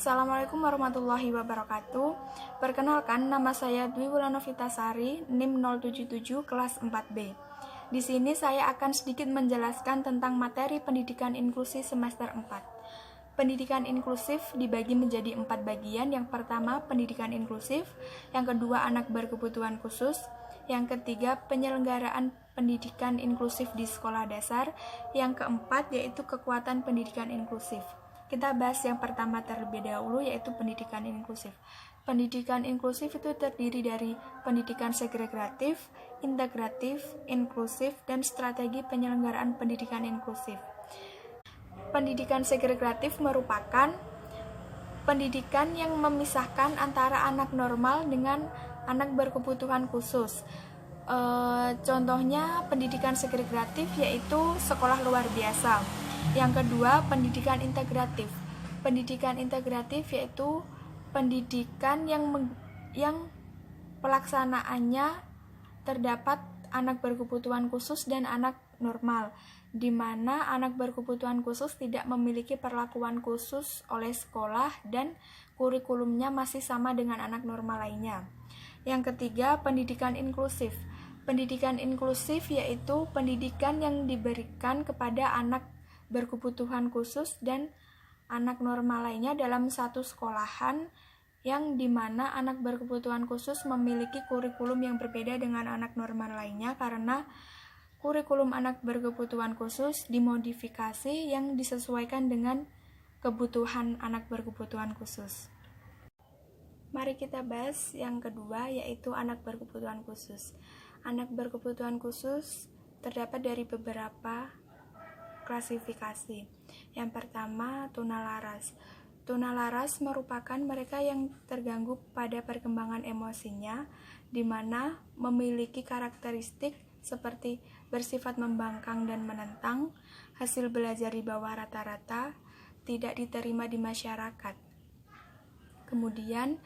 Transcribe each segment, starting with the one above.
Assalamualaikum warahmatullahi wabarakatuh. Perkenalkan, nama saya Dwi Wulanovitasari, NIM 077 kelas 4B. Di sini saya akan sedikit menjelaskan tentang materi pendidikan inklusi semester 4. Pendidikan inklusif dibagi menjadi 4 bagian. Yang pertama, pendidikan inklusif. Yang kedua, anak berkebutuhan khusus. Yang ketiga, penyelenggaraan pendidikan inklusif di sekolah dasar. Yang keempat, yaitu kekuatan pendidikan inklusif. Kita bahas yang pertama terlebih dahulu, yaitu pendidikan inklusif. Pendidikan inklusif itu terdiri dari pendidikan segregatif, integratif, inklusif, dan strategi penyelenggaraan pendidikan inklusif. Pendidikan segregatif merupakan pendidikan yang memisahkan antara anak normal dengan anak berkebutuhan khusus. Contohnya pendidikan segregatif yaitu sekolah luar biasa. Yang kedua, pendidikan integratif. Pendidikan integratif yaitu pendidikan yang pelaksanaannya terdapat anak berkebutuhan khusus dan anak normal, di mana anak berkebutuhan khusus tidak memiliki perlakuan khusus oleh sekolah dan kurikulumnya masih sama dengan anak normal lainnya. Yang ketiga, pendidikan inklusif. Pendidikan inklusif yaitu pendidikan yang diberikan kepada anak berkebutuhan khusus dan anak normal lainnya dalam satu sekolahan, yang dimana anak berkebutuhan khusus memiliki kurikulum yang berbeda dengan anak normal lainnya karena kurikulum anak berkebutuhan khusus dimodifikasi yang disesuaikan dengan kebutuhan anak berkebutuhan khusus. Mari kita bahas yang kedua, yaitu anak berkebutuhan khusus. Anak berkebutuhan khusus terdapat dari beberapa klasifikasi. Yang pertama, tunalaras. Tunalaras merupakan mereka yang terganggu pada perkembangan emosinya, di mana memiliki karakteristik seperti bersifat membangkang dan menentang, hasil belajar di bawah rata-rata, tidak diterima di masyarakat. Kemudian,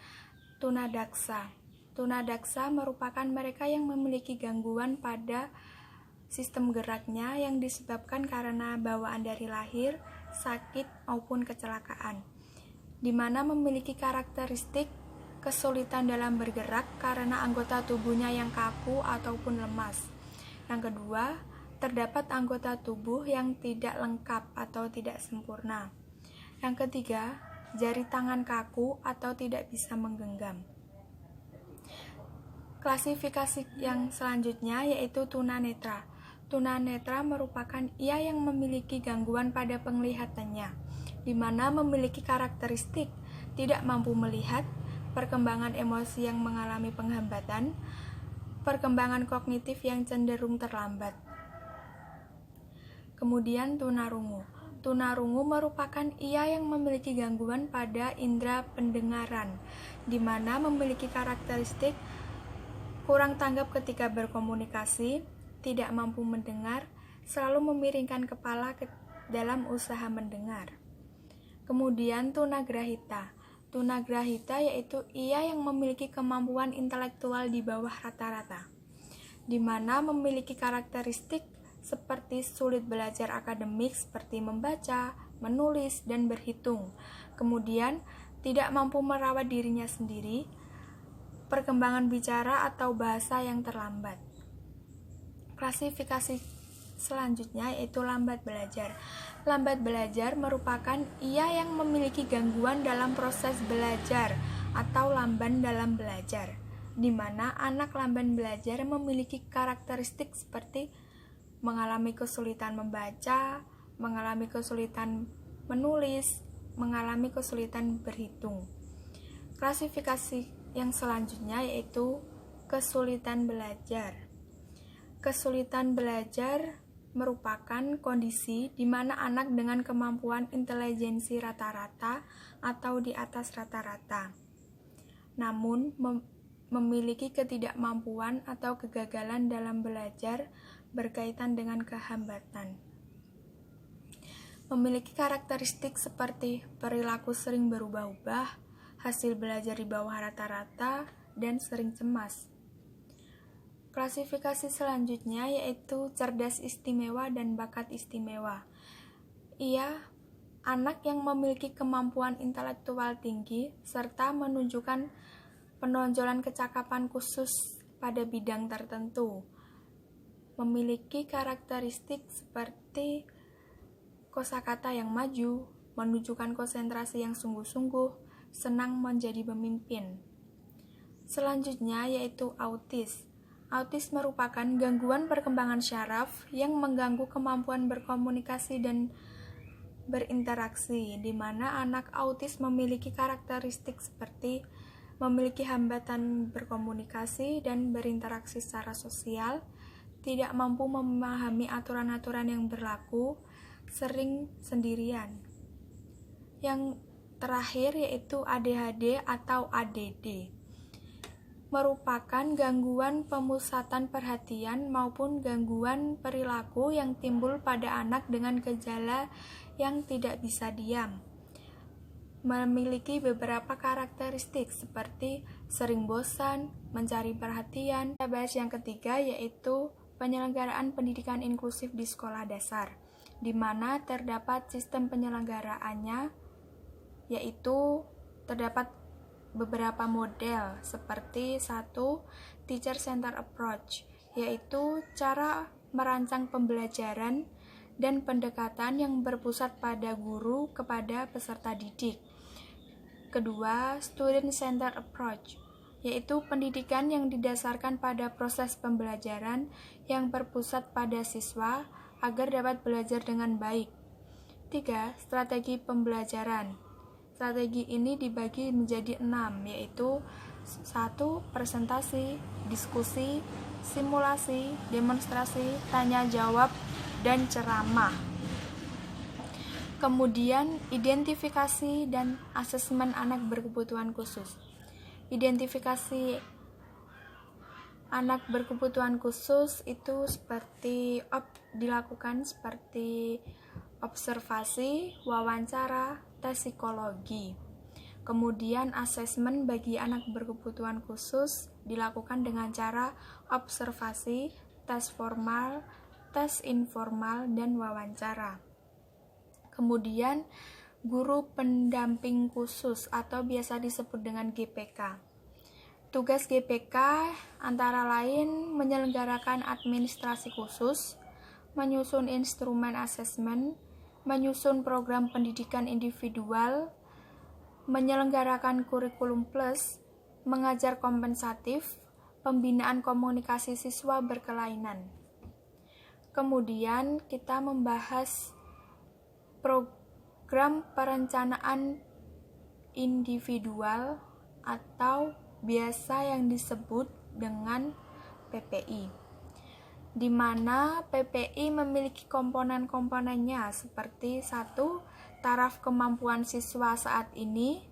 tunadaksa. Tunadaksa merupakan mereka yang memiliki gangguan pada sistem geraknya yang disebabkan karena bawaan dari lahir, sakit, maupun kecelakaan, di mana memiliki karakteristik kesulitan dalam bergerak karena anggota tubuhnya yang kaku ataupun lemas. Yang kedua, terdapat anggota tubuh yang tidak lengkap atau tidak sempurna. Yang ketiga, jari tangan kaku atau tidak bisa menggenggam. Klasifikasi yang selanjutnya yaitu tunanetra. Tunanetra merupakan ia yang memiliki gangguan pada penglihatannya, di mana memiliki karakteristik tidak mampu melihat, perkembangan emosi yang mengalami penghambatan, perkembangan kognitif yang cenderung terlambat. Kemudian tunarungu. Tunarungu merupakan ia yang memiliki gangguan pada indera pendengaran, di mana memiliki karakteristik kurang tanggap ketika berkomunikasi, tidak mampu mendengar, selalu memiringkan kepala dalam usaha mendengar. Kemudian tunagrahita. Tunagrahita yaitu ia yang memiliki kemampuan intelektual di bawah rata-rata, di mana memiliki karakteristik seperti sulit belajar akademik seperti membaca, menulis, dan berhitung. Kemudian tidak mampu merawat dirinya sendiri, perkembangan bicara atau bahasa yang terlambat. Klasifikasi selanjutnya yaitu lambat belajar. Lambat belajar merupakan ia yang memiliki gangguan dalam proses belajar atau lamban dalam belajar, di mana anak lamban belajar memiliki karakteristik seperti mengalami kesulitan membaca, mengalami kesulitan menulis, mengalami kesulitan berhitung. Klasifikasi yang selanjutnya yaitu kesulitan belajar. Kesulitan belajar merupakan kondisi di mana anak dengan kemampuan intelijensi rata-rata atau di atas rata-rata, namun memiliki ketidakmampuan atau kegagalan dalam belajar berkaitan dengan kehambatan. Memiliki karakteristik seperti perilaku sering berubah-ubah, hasil belajar di bawah rata-rata, dan sering cemas. Klasifikasi selanjutnya yaitu cerdas istimewa dan bakat istimewa. Ia anak yang memiliki kemampuan intelektual tinggi serta menunjukkan penonjolan kecakapan khusus pada bidang tertentu, memiliki karakteristik seperti kosakata yang maju, menunjukkan konsentrasi yang sungguh-sungguh, senang menjadi pemimpin. Selanjutnya yaitu autis. Autis merupakan gangguan perkembangan syaraf yang mengganggu kemampuan berkomunikasi dan berinteraksi, di mana anak autis memiliki karakteristik seperti memiliki hambatan berkomunikasi dan berinteraksi secara sosial, tidak mampu memahami aturan-aturan yang berlaku, sering sendirian. Yang terakhir yaitu ADHD atau ADD, merupakan gangguan pemusatan perhatian maupun gangguan perilaku yang timbul pada anak dengan gejala yang tidak bisa diam. Memiliki beberapa karakteristik seperti sering bosan, mencari perhatian. Kita bahas yang ketiga yaitu penyelenggaraan pendidikan inklusif di sekolah dasar, di mana terdapat sistem penyelenggaraannya, yaitu terdapat beberapa model seperti 1. Teacher Center Approach, yaitu cara merancang pembelajaran dan pendekatan yang berpusat pada guru kepada peserta didik. Kedua, Student Center Approach, yaitu pendidikan yang didasarkan pada proses pembelajaran yang berpusat pada siswa agar dapat belajar dengan baik. 3. Strategi pembelajaran. Strategi ini dibagi menjadi 6, yaitu 1. Presentasi, diskusi, simulasi, demonstrasi, tanya jawab, dan ceramah. Kemudian, identifikasi dan asesmen anak berkebutuhan khusus. Identifikasi anak berkebutuhan khusus itu dilakukan seperti observasi, wawancara, tes psikologi. Kemudian asesmen bagi anak berkebutuhan khusus dilakukan dengan cara observasi, tes formal, tes informal, dan wawancara. Kemudian guru pendamping khusus atau biasa disebut dengan GPK. Tugas GPK antara lain menyelenggarakan administrasi khusus, menyusun instrumen asesmen, menyusun program pendidikan individual, menyelenggarakan kurikulum plus, mengajar kompensatif, pembinaan komunikasi siswa berkelainan. Kemudian kita membahas program perencanaan individual atau biasa yang disebut dengan PPI, di mana PPI memiliki komponen-komponennya seperti 1. Taraf kemampuan siswa saat ini,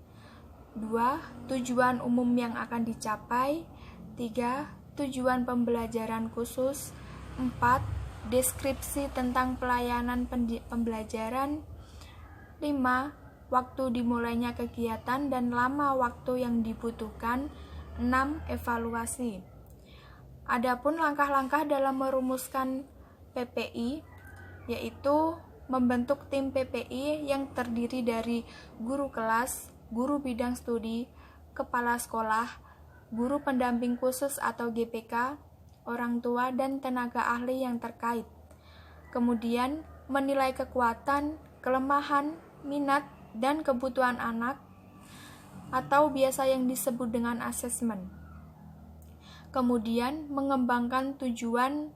2. Tujuan umum yang akan dicapai, 3. Tujuan pembelajaran khusus, 4. Deskripsi tentang pelayanan pembelajaran, 5. Waktu dimulainya kegiatan dan lama waktu yang dibutuhkan, 6. Evaluasi. Adapun langkah-langkah dalam merumuskan PPI, yaitu membentuk tim PPI yang terdiri dari guru kelas, guru bidang studi, kepala sekolah, guru pendamping khusus atau GPK, orang tua, dan tenaga ahli yang terkait. Kemudian, menilai kekuatan, kelemahan, minat, dan kebutuhan anak, atau biasa yang disebut dengan asesmen. Kemudian, mengembangkan tujuan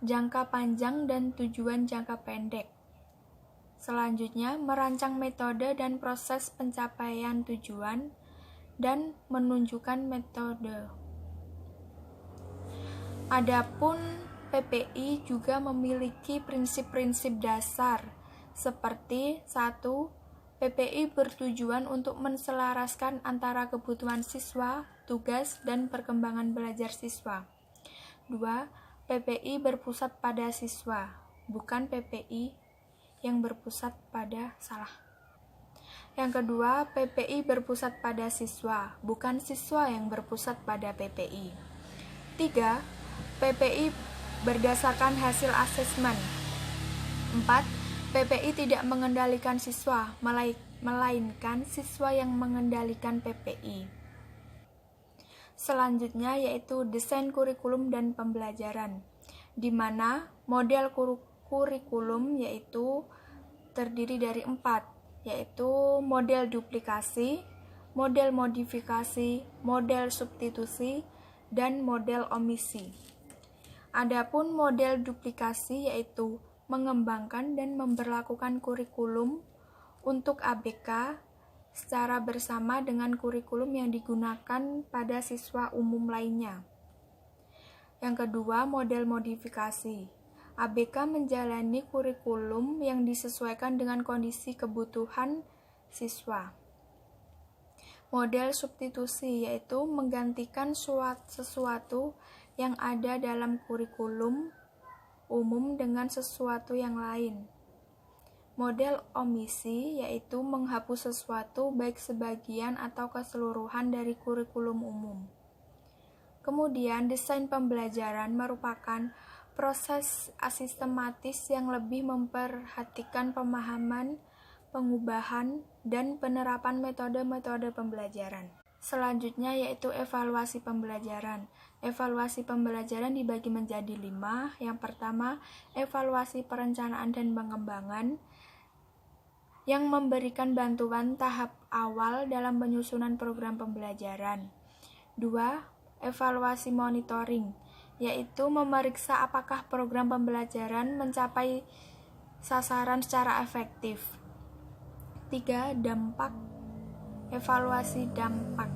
jangka panjang dan tujuan jangka pendek. Selanjutnya, merancang metode dan proses pencapaian tujuan, dan menunjukkan metode. Adapun PPI juga memiliki prinsip-prinsip dasar seperti 1. PPI bertujuan untuk menselaraskan antara kebutuhan siswa, tugas, dan perkembangan belajar siswa. 2. PPI berpusat pada siswa, bukan PPI yang berpusat pada Yang kedua, PPI berpusat pada siswa, bukan siswa yang berpusat pada PPI. 3. PPI berdasarkan hasil asesmen. 4. PPI tidak mengendalikan siswa, melainkan siswa yang mengendalikan PPI. Selanjutnya yaitu desain kurikulum dan pembelajaran, di mana model kurikulum yaitu terdiri dari 4, yaitu model duplikasi, model modifikasi, model substitusi, dan model omisi. Adapun model duplikasi yaitu mengembangkan dan memberlakukan kurikulum untuk ABK secara bersama dengan kurikulum yang digunakan pada siswa umum lainnya. Yang kedua, model modifikasi. ABK menjalani kurikulum yang disesuaikan dengan kondisi kebutuhan siswa. Model substitusi yaitu menggantikan sesuatu yang ada dalam kurikulum umum dengan sesuatu yang lain. Model omisi yaitu menghapus sesuatu baik sebagian atau keseluruhan dari kurikulum umum. Kemudian, desain pembelajaran merupakan proses asistematis yang lebih memperhatikan pemahaman, pengubahan, dan penerapan metode-metode pembelajaran. Selanjutnya yaitu evaluasi pembelajaran. Evaluasi pembelajaran dibagi menjadi 5. Yang pertama, evaluasi perencanaan dan pengembangan yang memberikan bantuan tahap awal dalam penyusunan program pembelajaran. 2. Evaluasi monitoring, yaitu memeriksa apakah program pembelajaran mencapai sasaran secara efektif. 3. Evaluasi dampak,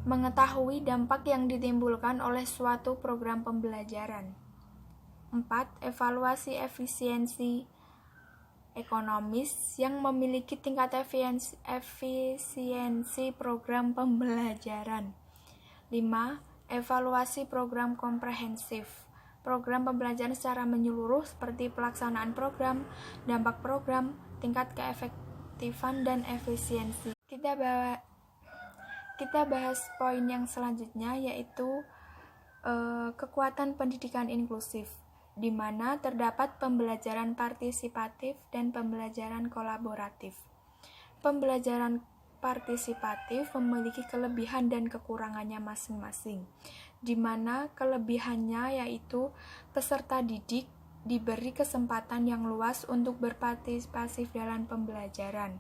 mengetahui dampak yang ditimbulkan oleh suatu program pembelajaran. 4. Evaluasi efisiensi ekonomis yang memiliki tingkat efisiensi program pembelajaran. 5. Evaluasi program komprehensif, program pembelajaran secara menyeluruh seperti pelaksanaan program, dampak program, tingkat keefektifan dan efisiensi. Kita bahas poin yang selanjutnya yaitu kekuatan pendidikan inklusif, di mana terdapat pembelajaran partisipatif dan pembelajaran kolaboratif. Pembelajaran partisipatif memiliki kelebihan dan kekurangannya masing-masing, di mana kelebihannya yaitu peserta didik diberi kesempatan yang luas untuk berpartisipasi dalam pembelajaran.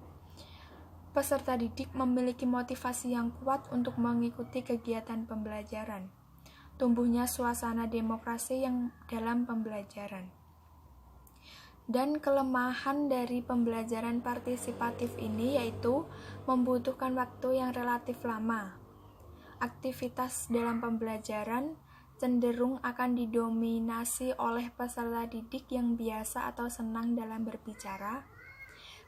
Peserta didik memiliki motivasi yang kuat untuk mengikuti kegiatan pembelajaran. Tumbuhnya suasana demokrasi yang dalam pembelajaran. Dan kelemahan dari pembelajaran partisipatif ini yaitu membutuhkan waktu yang relatif lama. Aktivitas dalam pembelajaran cenderung akan didominasi oleh peserta didik yang biasa atau senang dalam berbicara.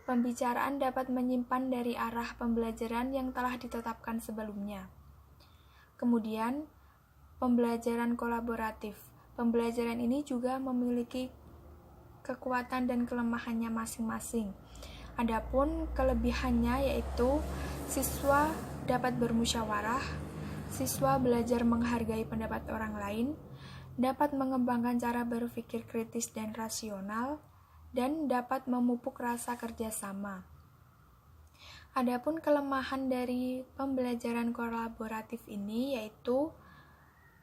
Pembicaraan dapat menyimpan dari arah pembelajaran yang telah ditetapkan sebelumnya. Kemudian, pembelajaran kolaboratif. Pembelajaran ini juga memiliki kekuatan dan kelemahannya masing-masing. Adapun kelebihannya yaitu siswa dapat bermusyawarah, siswa belajar menghargai pendapat orang lain, dapat mengembangkan cara berpikir kritis dan rasional, dan dapat memupuk rasa kerjasama. Adapun kelemahan dari pembelajaran kolaboratif ini yaitu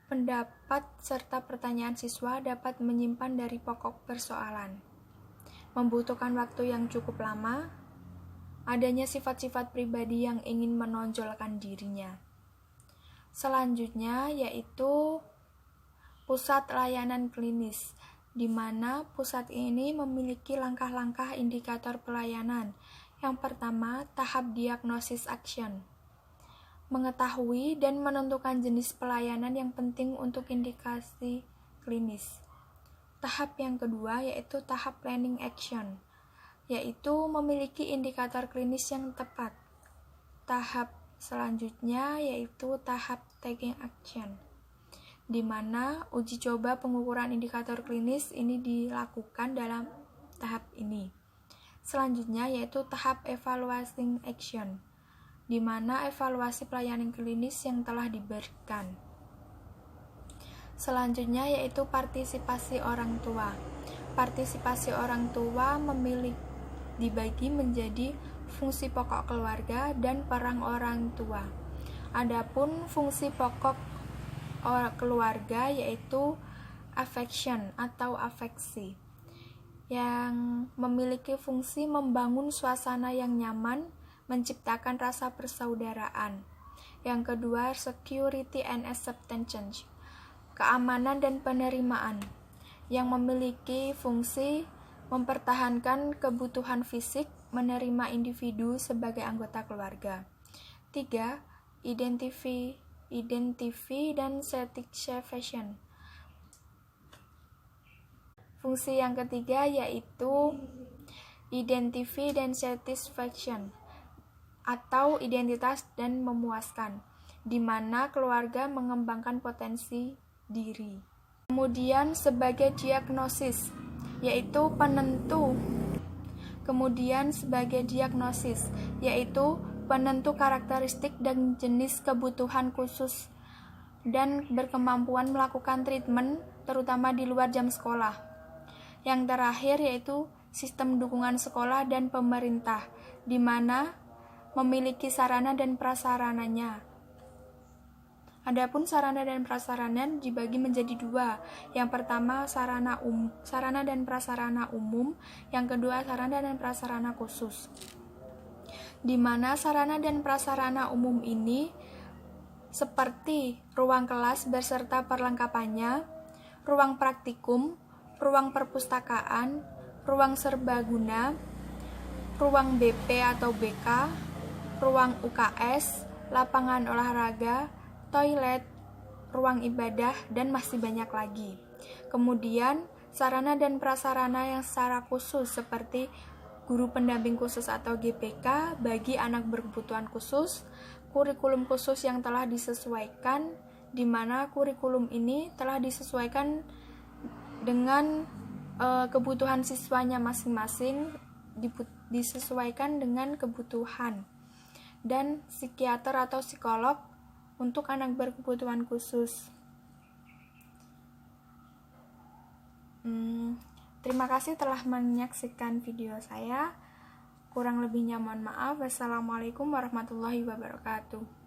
pendapat serta pertanyaan siswa dapat menyimpan dari pokok persoalan, membutuhkan waktu yang cukup lama, adanya sifat-sifat pribadi yang ingin menonjolkan dirinya. Selanjutnya yaitu pusat layanan klinis, di mana pusat ini memiliki langkah-langkah indikator pelayanan. Yang pertama, tahap diagnosis action, mengetahui dan menentukan jenis pelayanan yang penting untuk indikasi klinis. Tahap yang kedua yaitu tahap planning action, yaitu memiliki indikator klinis yang tepat. Tahap selanjutnya yaitu tahap taking action, di mana uji coba pengukuran indikator klinis ini dilakukan dalam tahap ini. Selanjutnya yaitu tahap evaluating action, di mana evaluasi pelayanan klinis yang telah diberikan. Selanjutnya yaitu partisipasi orang tua. partisipasi orang tua dibagi menjadi fungsi pokok keluarga dan peran orang tua. Adapun fungsi pokok keluarga yaitu affection atau afeksi, yang memiliki fungsi membangun suasana yang nyaman, menciptakan rasa persaudaraan. Yang kedua, security and acceptance, keamanan dan penerimaan, yang memiliki fungsi mempertahankan kebutuhan fisik, menerima individu sebagai anggota keluarga. 3. Identify dan satisfaction. Fungsi yang ketiga yaitu identify dan satisfaction atau identitas dan memuaskan, di mana keluarga mengembangkan potensi diri. Kemudian sebagai diagnosis yaitu penentu karakteristik dan jenis kebutuhan khusus dan berkemampuan melakukan treatment terutama di luar jam sekolah. Yang terakhir yaitu sistem dukungan sekolah dan pemerintah, di mana memiliki sarana dan prasarananya. Adapun sarana dan prasarana dibagi menjadi dua. Yang pertama sarana dan prasarana umum, yang kedua sarana dan prasarana khusus. Di mana sarana dan prasarana umum ini seperti ruang kelas beserta perlengkapannya, ruang praktikum, ruang perpustakaan, ruang serbaguna, ruang BP atau BK, ruang UKS, lapangan olahraga, toilet, ruang ibadah, dan masih banyak lagi. Kemudian, sarana dan prasarana yang secara khusus seperti guru pendamping khusus atau GPK bagi anak berkebutuhan khusus, kurikulum khusus yang telah disesuaikan, di mana kurikulum ini telah disesuaikan dengan kebutuhan siswanya masing-masing, disesuaikan dengan kebutuhan, dan psikiater atau psikolog untuk anak berkebutuhan khusus. Terima kasih telah menyaksikan video saya. Kurang lebihnya mohon maaf. Wassalamualaikum warahmatullahi wabarakatuh.